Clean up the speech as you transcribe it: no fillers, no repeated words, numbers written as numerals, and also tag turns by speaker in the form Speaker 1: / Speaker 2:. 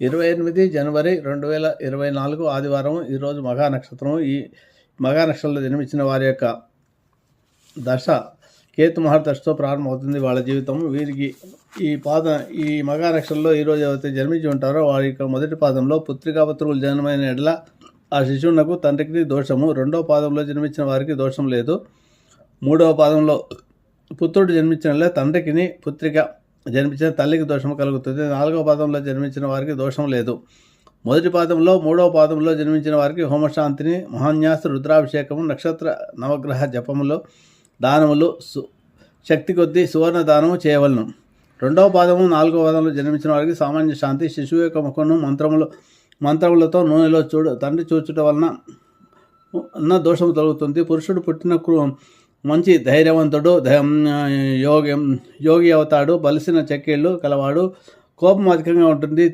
Speaker 1: 28 జనవరి 2024 ఆదివారం. ఈరోజు మఘా నక్షత్రం. ఈ మఘా నక్షత్రంలో జన్మించిన వారి యొక్క దశ కేతు మహర్దశతో ప్రారంభమవుతుంది వాళ్ళ జీవితం. వీరికి ఈ మఘా నక్షత్రంలో ఈరోజు ఎవరైతే జన్మించి ఉంటారో వారి యొక్క మొదటి పాదంలో పుత్రికాపుత్రులు జన్మైన ఎడల ఆ శిశువునకు తండ్రికి దోషము. రెండవ పాదంలో జన్మించిన వారికి దోషం లేదు. మూడవ పాదంలో పుత్రుడు జన్మించిన తండ్రికి పుత్రిక జన్మించిన తల్లికి దోషం కలుగుతుంది. నాలుగవ పాదంలో జన్మించిన వారికి దోషం లేదు. మొదటి పాదంలో మూడవ పాదంలో జన్మించిన వారికి హోమశాంతిని, మహాన్యాస, రుద్రాభిషేకము, నక్షత్ర నవగ్రహ జపములు, దానములు, శక్తి కొద్దీ సువర్ణ దానము చేయవలను. రెండవ పాదము నాలుగవ పాదంలో జన్మించిన వారికి సామాన్య శాంతి, శిశువు యొక్క ముఖను మంత్రములతో నూనెలో తండ్రి చూచుట వలన దోషము తొలగుతుంది. పురుషుడు పుట్టిన మంచి ధైర్యవంతుడు, యోగి అవుతాడు. బలిసిన చెక్కిళ్ళు కలవాడు. కోపం అధికంగా ఉంటుంది.